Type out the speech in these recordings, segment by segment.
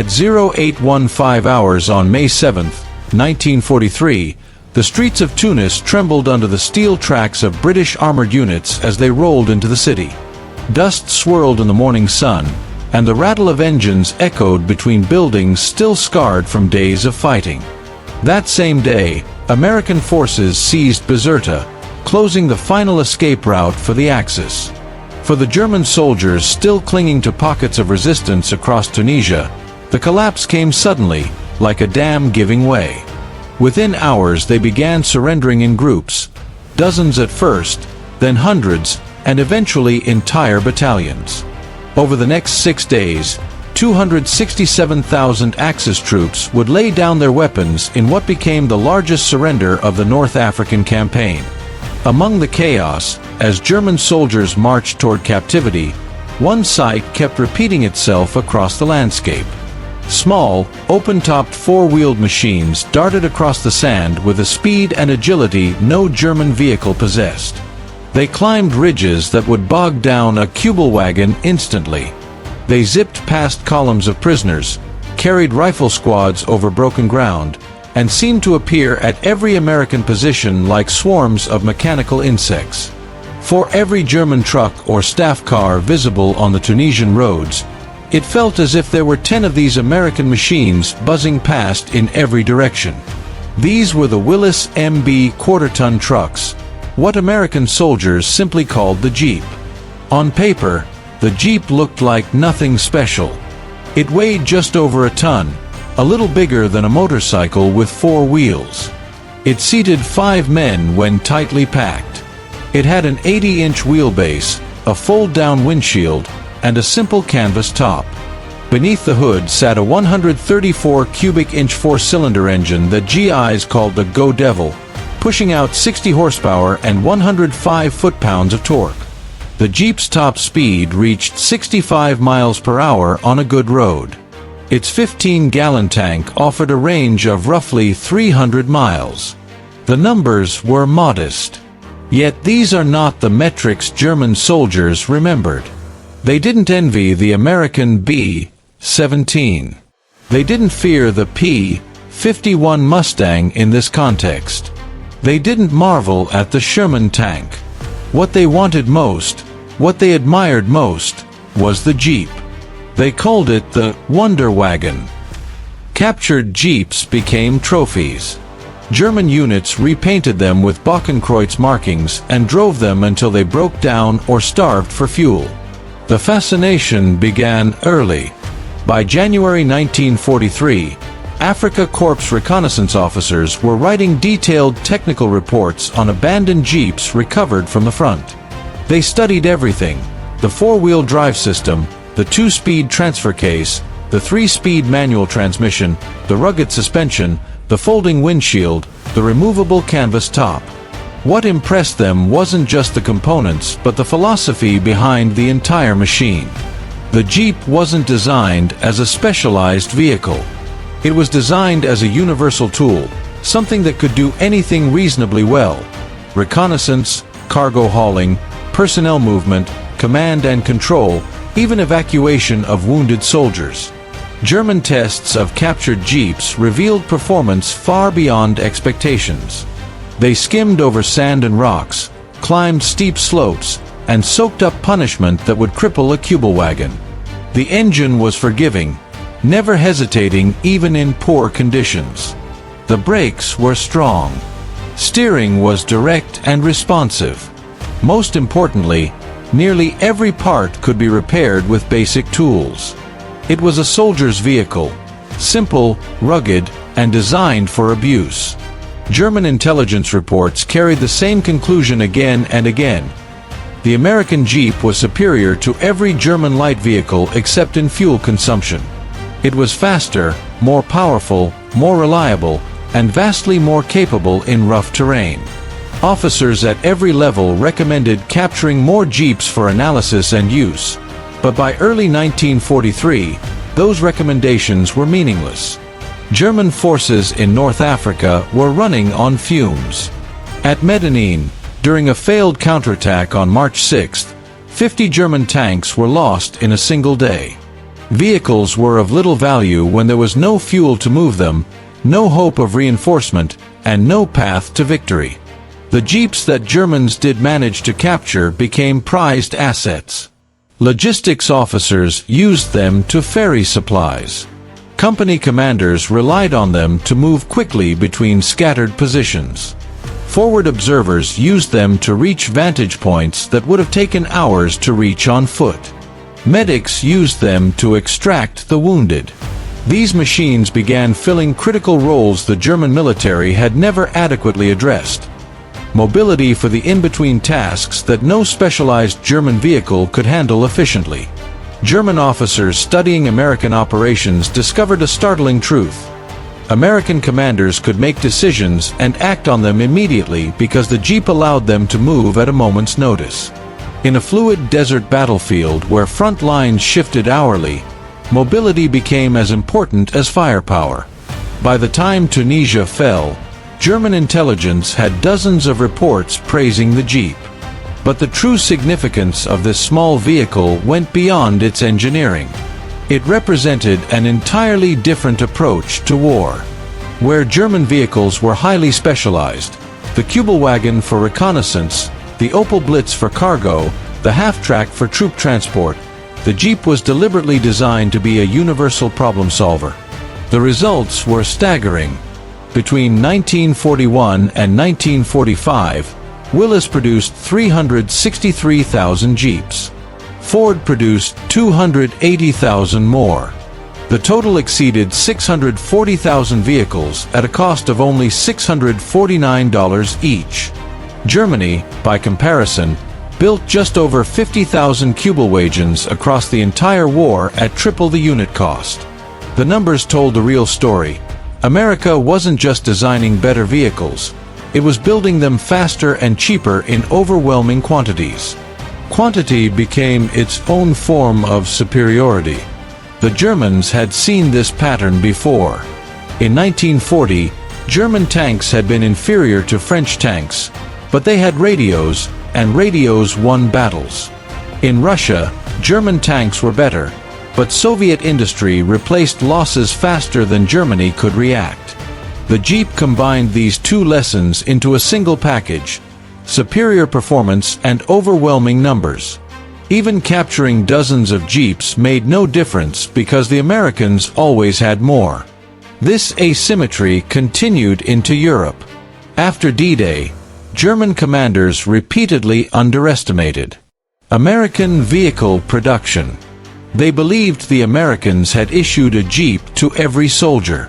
At 0815 hours on May 7, 1943, the streets of Tunis trembled under the steel tracks of British armored units as they rolled into the city. Dust swirled in the morning sun, and the rattle of engines echoed between buildings still scarred from days of fighting. That same day, American forces seized Bizerta, closing the final escape route for the Axis. For the German soldiers still clinging to pockets of resistance across Tunisia, the collapse came suddenly, like a dam giving way. Within hours they began surrendering in groups, dozens at first, then hundreds, and eventually entire battalions. Over the next 6 days, 267,000 Axis troops would lay down their weapons in what became the largest surrender of the North African campaign. Among the chaos, as German soldiers marched toward captivity, one sight kept repeating itself across the landscape. Small, open-topped four-wheeled machines darted across the sand with a speed and agility no German vehicle possessed. They climbed ridges that would bog down a Kübelwagen instantly. They zipped past columns of prisoners, carried rifle squads over broken ground, and seemed to appear at every American position like swarms of mechanical insects. For every German truck or staff car visible on the Tunisian roads, it felt as if there were 10 of these American machines buzzing past in every direction. These were the Willys MB quarter-ton trucks, what American soldiers simply called the Jeep. On paper, the Jeep looked like nothing special. It weighed just over a ton, a little bigger than a motorcycle with 4 wheels. It seated 5 men when tightly packed. It had an 80-inch wheelbase, a fold-down windshield, and a simple canvas top. Beneath the hood sat a 134 cubic inch 4-cylinder engine that GIs called the Go Devil, pushing out 60 horsepower and 105 foot-pounds of torque. The Jeep's top speed reached 65 miles per hour on a good road. Its 15-gallon tank offered a range of roughly 300 miles. The numbers were modest. Yet these are not the metrics German soldiers remembered. They didn't envy the American B-17. They didn't fear the P-51 Mustang in this context. They didn't marvel at the Sherman tank. What they wanted most, what they admired most, was the Jeep. They called it the Wonder Wagon. Captured Jeeps became trophies. German units repainted them with Bokenkreuz markings and drove them until they broke down or starved for fuel. The fascination began early. By January 1943, Afrika Korps reconnaissance officers were writing detailed technical reports on abandoned Jeeps recovered from the front. They studied everything: the 4-wheel drive system, the 2-speed transfer case, the 3-speed manual transmission, the rugged suspension, the folding windshield, the removable canvas top. What impressed them wasn't just the components but the philosophy behind the entire machine. The Jeep wasn't designed as a specialized vehicle. It was designed as a universal tool, something that could do anything reasonably well: reconnaissance, cargo hauling, personnel movement, command and control, even evacuation of wounded soldiers. German tests of captured Jeeps revealed performance far beyond expectations. They skimmed over sand and rocks, climbed steep slopes, and soaked up punishment that would cripple a Kübelwagen. The engine was forgiving, never hesitating even in poor conditions. The brakes were strong. Steering was direct and responsive. Most importantly, nearly every part could be repaired with basic tools. It was a soldier's vehicle, simple, rugged, and designed for abuse. German intelligence reports carried the same conclusion again and again. The American Jeep was superior to every German light vehicle except in fuel consumption. It was faster, more powerful, more reliable, and vastly more capable in rough terrain. Officers at every level recommended capturing more Jeeps for analysis and use, but by early 1943, those recommendations were meaningless. German forces in North Africa were running on fumes. At Medellin, during a failed counterattack on March 6, 50 German tanks were lost in a single day. Vehicles were of little value when there was no fuel to move them, no hope of reinforcement, and no path to victory. The jeeps that Germans did manage to capture became prized assets. Logistics officers used them to ferry supplies. Company commanders relied on them to move quickly between scattered positions. Forward observers used them to reach vantage points that would have taken hours to reach on foot. Medics used them to extract the wounded. These machines began filling critical roles the German military had never adequately addressed. Mobility for the in-between tasks that no specialized German vehicle could handle efficiently. German officers studying American operations discovered a startling truth. American commanders could make decisions and act on them immediately because the jeep allowed them to move at a moment's notice. In a fluid desert battlefield where front lines shifted hourly, mobility became as important as firepower. By the time Tunisia fell, German intelligence had dozens of reports praising the jeep. But the true significance of this small vehicle went beyond its engineering. It represented an entirely different approach to war. Where German vehicles were highly specialized, the Kübelwagen for reconnaissance, the Opel Blitz for cargo, the half-track for troop transport, the jeep was deliberately designed to be a universal problem solver. The results were staggering. Between 1941 and 1945, Willys produced 363,000 jeeps. Ford produced 280,000 more. The total exceeded 640,000 vehicles at a cost of only $649 each. Germany, by comparison, built just over 50,000 Kübelwagens across the entire war at triple the unit cost. The numbers told the real story. America wasn't just designing better vehicles, it was building them faster and cheaper in overwhelming quantities. Quantity became its own form of superiority. The Germans had seen this pattern before. In 1940, German tanks had been inferior to French tanks, but they had radios, and radios won battles. In Russia, German tanks were better, but Soviet industry replaced losses faster than Germany could react. The Jeep combined these two lessons into a single package: superior performance and overwhelming numbers. Even capturing dozens of Jeeps made no difference because the Americans always had more. This asymmetry continued into Europe. After D-Day, German commanders repeatedly underestimated American vehicle production. They believed the Americans had issued a Jeep to every soldier.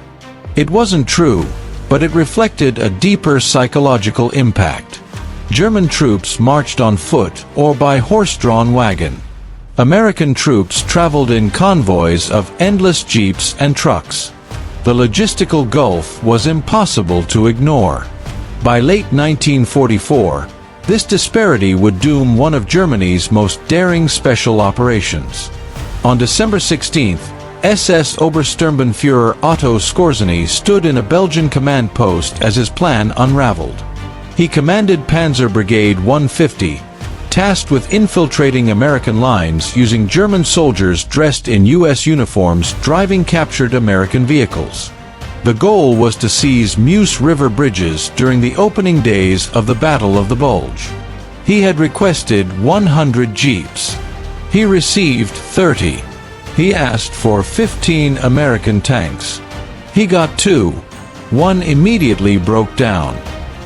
It wasn't true, but it reflected a deeper psychological impact. German troops marched on foot or by horse-drawn wagon. American troops traveled in convoys of endless jeeps and trucks. The logistical gulf was impossible to ignore. By late 1944, this disparity would doom one of Germany's most daring special operations. On December 16th, SS Obersturmbannführer Otto Skorzeny stood in a Belgian command post as his plan unraveled. He commanded Panzer Brigade 150, tasked with infiltrating American lines using German soldiers dressed in U.S. uniforms driving captured American vehicles. The goal was to seize Meuse River bridges during the opening days of the Battle of the Bulge. He had requested 100 jeeps. He received 30. He asked for 15 American tanks. He got 2. One immediately broke down.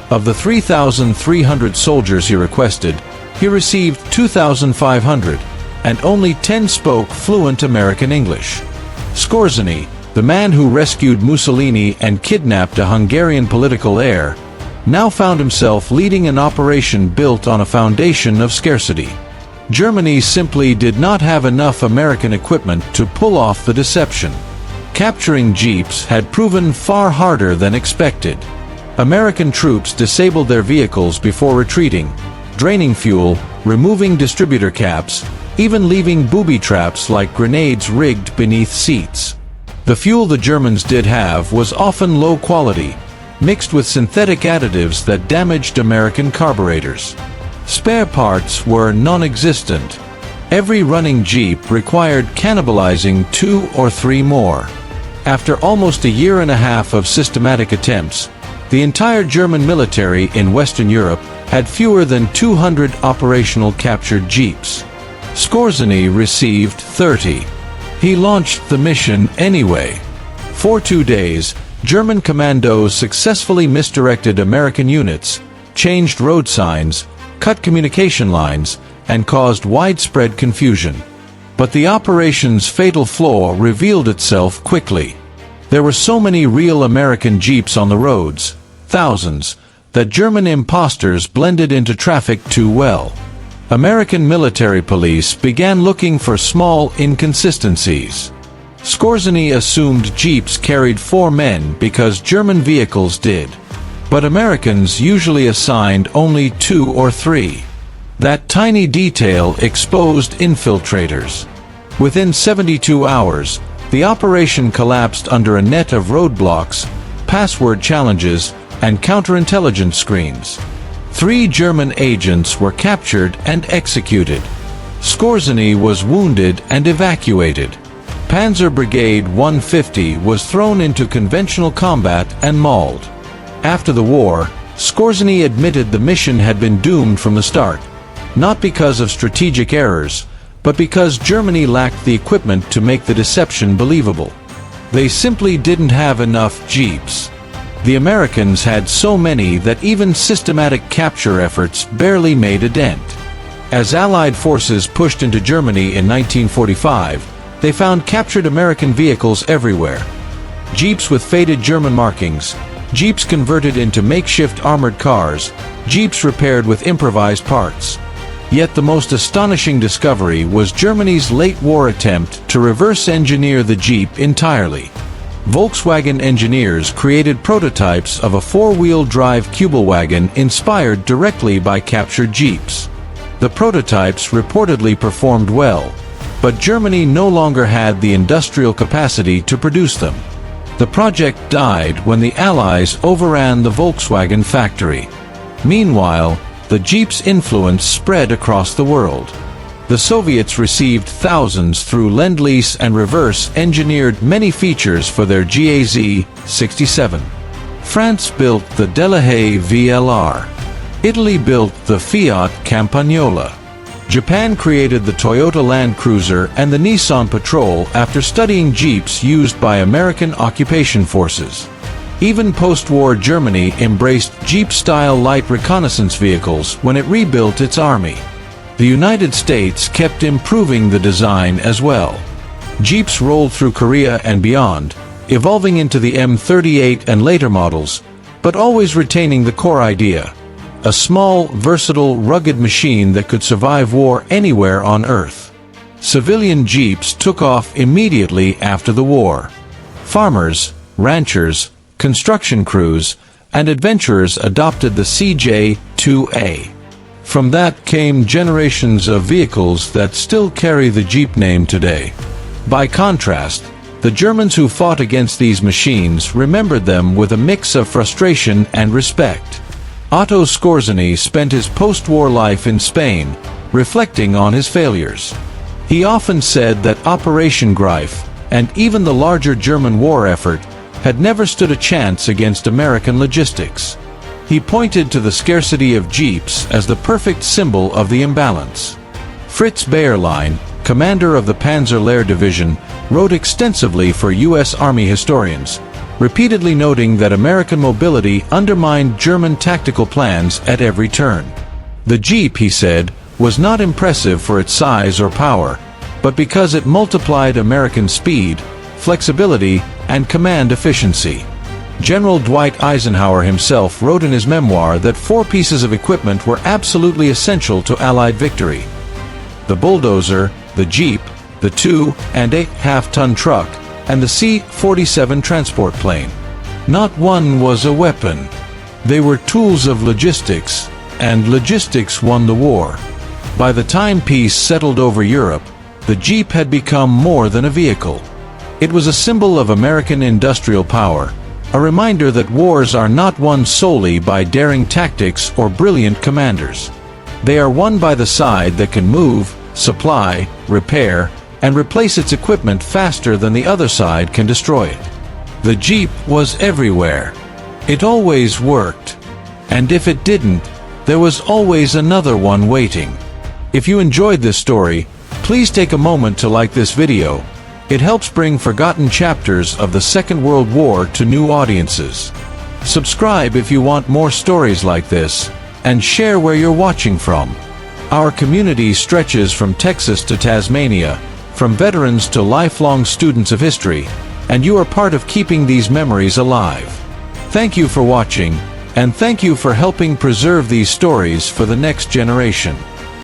Of the 3,300 soldiers he requested, he received 2,500, and only 10 spoke fluent American English. Skorzeny, the man who rescued Mussolini and kidnapped a Hungarian political heir, now found himself leading an operation built on a foundation of scarcity. Germany simply did not have enough American equipment to pull off the deception. Capturing jeeps had proven far harder than expected. American troops disabled their vehicles before retreating, draining fuel, removing distributor caps, even leaving booby traps like grenades rigged beneath seats. The fuel the Germans did have was often low quality, mixed with synthetic additives that damaged American carburetors. Spare parts were non-existent. Every running Jeep required cannibalizing 2 or 3 more. After almost a year and a half of systematic attempts, the entire German military in Western Europe had fewer than 200 operational captured Jeeps. Skorzeny received 30. He launched the mission anyway. For 2 days, German commandos successfully misdirected American units, changed road signs, cut communication lines, and caused widespread confusion. But the operation's fatal flaw revealed itself quickly. There were so many real American Jeeps on the roads, thousands, that German imposters blended into traffic too well. American military police began looking for small inconsistencies. Skorzeny assumed Jeeps carried 4 men because German vehicles did. But Americans usually assigned only 2 or 3. That tiny detail exposed infiltrators. Within 72 hours, the operation collapsed under a net of roadblocks, password challenges, and counterintelligence screens. 3 German agents were captured and executed. Skorzeny was wounded and evacuated. Panzer Brigade 150 was thrown into conventional combat and mauled. After the war, Skorzeny admitted the mission had been doomed from the start, not because of strategic errors, but because Germany lacked the equipment to make the deception believable. They simply didn't have enough Jeeps. The Americans had so many that even systematic capture efforts barely made a dent. As Allied forces pushed into Germany in 1945, they found captured American vehicles everywhere. Jeeps with faded German markings, Jeeps converted into makeshift armored cars, Jeeps repaired with improvised parts. Yet the most astonishing discovery was Germany's late-war attempt to reverse-engineer the Jeep entirely. Volkswagen engineers created prototypes of a 4-wheel drive Kübelwagen inspired directly by captured Jeeps. The prototypes reportedly performed well, but Germany no longer had the industrial capacity to produce them. The project died when the Allies overran the Volkswagen factory. Meanwhile, the Jeep's influence spread across the world. The Soviets received thousands through Lend-Lease and reverse-engineered many features for their GAZ-67. France built the Delahaye VLR. Italy built the Fiat Campagnola. Japan created the Toyota Land Cruiser and the Nissan Patrol after studying Jeeps used by American occupation forces. Even post-war Germany embraced Jeep-style light reconnaissance vehicles when it rebuilt its army. The United States kept improving the design as well. Jeeps rolled through Korea and beyond, evolving into the M38 and later models, but always retaining the core idea: a small, versatile, rugged machine that could survive war anywhere on Earth. Civilian Jeeps took off immediately after the war. Farmers, ranchers, construction crews, and adventurers adopted the CJ-2A. From that came generations of vehicles that still carry the Jeep name today. By contrast, the Germans who fought against these machines remembered them with a mix of frustration and respect. Otto Skorzeny spent his post-war life in Spain, reflecting on his failures. He often said that Operation Greif, and even the larger German war effort, had never stood a chance against American logistics. He pointed to the scarcity of Jeeps as the perfect symbol of the imbalance. Fritz Bayerlein, commander of the Panzer Lehr Division, wrote extensively for U.S. Army historians, repeatedly noting that American mobility undermined German tactical plans at every turn. The Jeep, he said, was not impressive for its size or power, but because it multiplied American speed, flexibility, and command efficiency. General Dwight Eisenhower himself wrote in his memoir that 4 pieces of equipment were absolutely essential to Allied victory: the bulldozer, the Jeep, the 2.5-ton truck, and the C-47 transport plane. Not one was a weapon. They were tools of logistics, and logistics won the war. By the time peace settled over Europe, the Jeep had become more than a vehicle. It was a symbol of American industrial power, a reminder that wars are not won solely by daring tactics or brilliant commanders. They are won by the side that can move, supply, repair, and replace its equipment faster than the other side can destroy it. The Jeep was everywhere. It always worked. And if it didn't, there was always another one waiting. If you enjoyed this story, please take a moment to like this video. It helps bring forgotten chapters of the Second World War to new audiences. Subscribe if you want more stories like this, and share where you're watching from. Our community stretches from Texas to Tasmania, from veterans to lifelong students of history, and you are part of keeping these memories alive. Thank you for watching, and thank you for helping preserve these stories for the next generation.